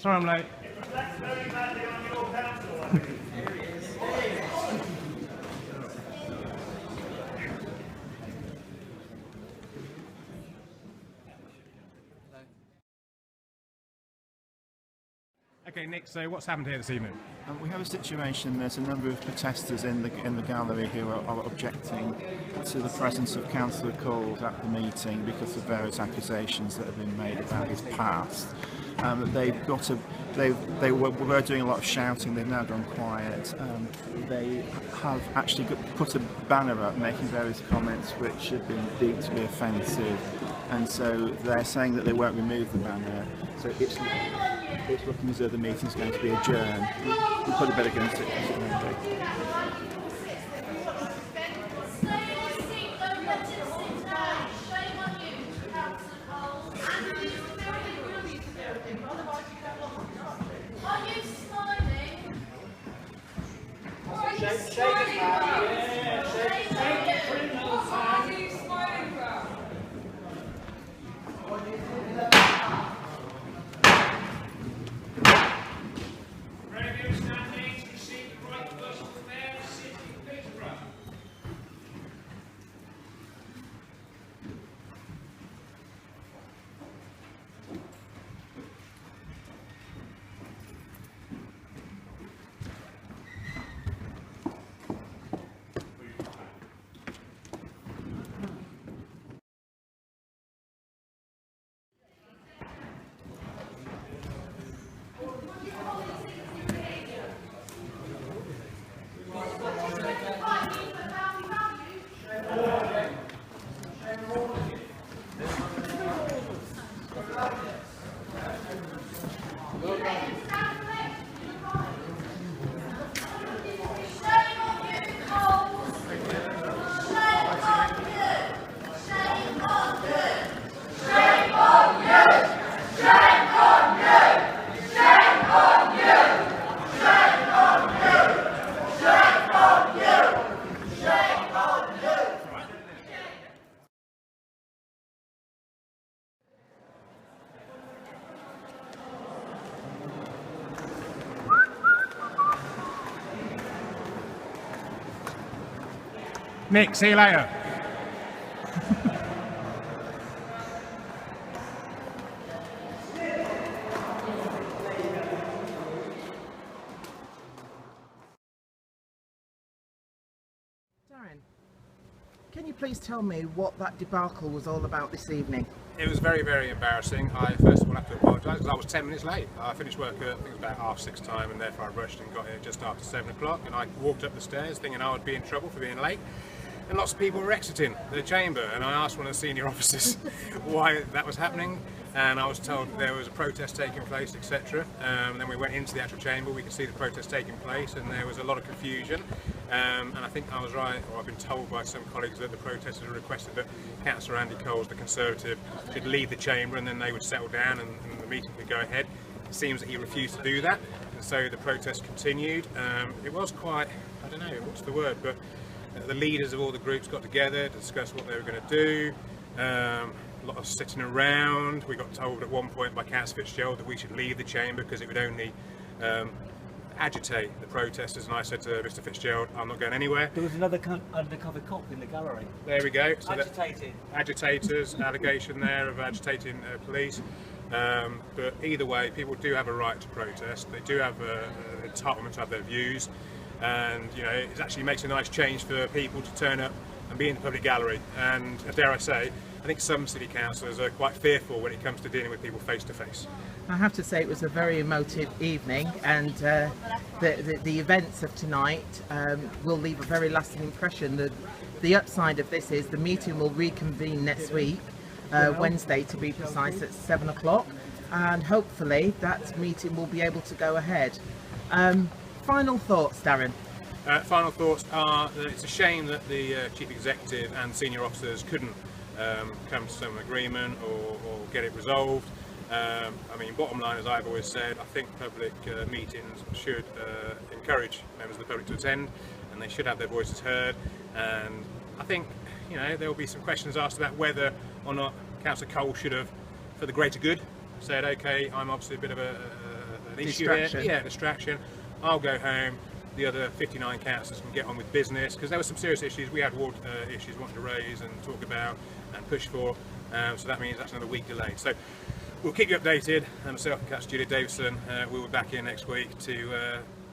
Sorry I'm late. Okay, Nick, so what's happened here this evening? We have a situation, there's a number of protesters in the gallery who are objecting to the presence of Councillor Coles at the meeting because of various accusations that have been made about his past. They were doing a lot of shouting, they've now gone quiet. They have actually put a banner up making various comments which have been deemed to be offensive, and so they're saying that they won't remove the banner. So it's looking as though the meeting's going to be adjourned. We'll put a bit against it. Nick, see you later. Darren, can you please tell me what that debacle was all about this evening? It was very, very embarrassing. I first of all have to apologise because I was 10 minutes late. I finished work at, I think it was about 6:30 time, and therefore I rushed and got here just after 7 o'clock, and I walked up the stairs thinking I would be in trouble for being late. And lots of people were exiting the chamber, and I asked one of the senior officers why that was happening, and I was told that there was a protest taking place, etc. And then we went into the actual chamber, we could see the protest taking place, and there was a lot of confusion. And I think I was right, or I've been told by some colleagues that the protesters requested that Councillor Andy Coles, the Conservative, should leave the chamber and then they would settle down and the meeting could go ahead. It seems that he refused to do that, and so the protest continued. It was quite, I don't know, what's the word, but the leaders of all the groups got together to discuss what they were going to do. A lot of sitting around. We got told at one point by Councillor Fitzgerald that we should leave the chamber because it would only agitate the protesters, and I said to Mr Fitzgerald, I'm not going anywhere. There was another undercover cop in the gallery. There we go. So agitating. Agitators, allegation there of agitating police. But either way, people do have a right to protest. They do have an entitlement to have their views. And you know, it actually makes a nice change for people to turn up and be in the public gallery. And dare I say, I think some city councillors are quite fearful when it comes to dealing with people face to face. I have to say it was a very emotive evening, and the events of tonight will leave a very lasting impression. The upside of this is the meeting will reconvene next week, Wednesday to be precise, at 7 o'clock, and hopefully that meeting will be able to go ahead. Final thoughts, Darren? Final thoughts are that it's a shame that the Chief Executive and senior officers couldn't come to some agreement or get it resolved. I mean, bottom line, as I've always said, I think public meetings should encourage members of the public to attend, and they should have their voices heard. And I think, you know, there will be some questions asked about whether or not Councillor Coles should have, for the greater good, said, okay, I'm obviously a bit of a an issue here. Distraction. Yeah, distraction. I'll go home. The other 59 councillors can get on with business, because there were some serious issues. We had water issues we wanted to raise and talk about and push for. So that means that's another week delayed. So we'll keep you updated. Myself and Councillor Julia Davison we'll be back in next week to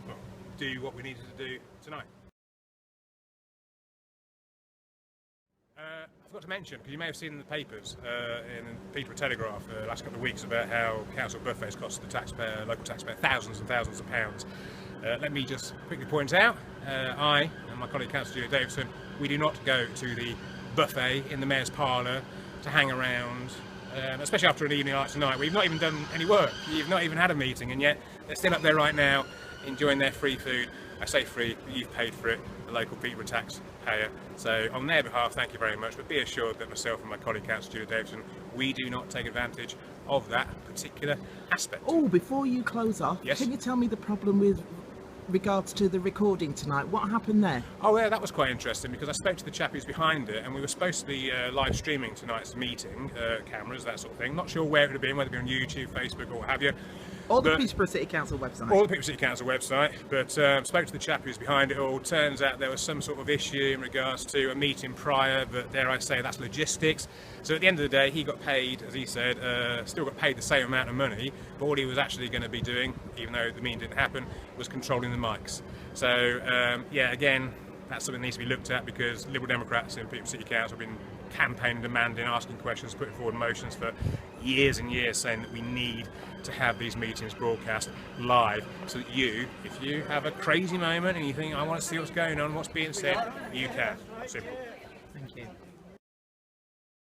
well, do what we needed to do tonight. I forgot to mention, because you may have seen in the papers, in the Peterborough Telegraph the last couple of weeks, about how council buffets cost the taxpayer, local taxpayer, thousands and thousands of pounds. Let me just quickly point out, I and my colleague Councillor Julia Davison, we do not go to the buffet in the Mayor's Parlour to hang around, especially after an evening like tonight. We've not even done any work, you've not even had a meeting, and yet they're still up there right now enjoying their free food. I say free, but you've paid for it, the local Peterborough taxpayer. So on their behalf, thank you very much, but be assured that myself and my colleague Councillor Julia Davison, we do not take advantage of that particular aspect. Oh, before you close off, Yes? can you tell me the problem with regards to the recording tonight? What happened there? Oh yeah, that was quite interesting, because I spoke to the chap who's behind it, and we were supposed to be live streaming tonight's meeting, cameras, that sort of thing. Not sure where it would have been, whether it be on YouTube, Facebook or what have you. Or the But- Peterborough City Council website? Or the Peterborough City Council website, but spoke to the chap who's behind it all. Turns out there was some sort of issue in regards to a meeting prior, but dare I say that's logistics. So at the end of the day, he got paid, as he said, still got paid the same amount of money, but all he was actually going to be doing, even though the meeting didn't happen, was controlling the mics. So yeah, again, that's something that needs to be looked at, because Liberal Democrats in Peterborough City Council have been campaigning, demanding, asking questions, putting forward motions for years and years, saying that we need to have these meetings broadcast live, so that you, if you have a crazy moment and you think, I want to see what's going on, what's being said, you can. Simple. Thank you.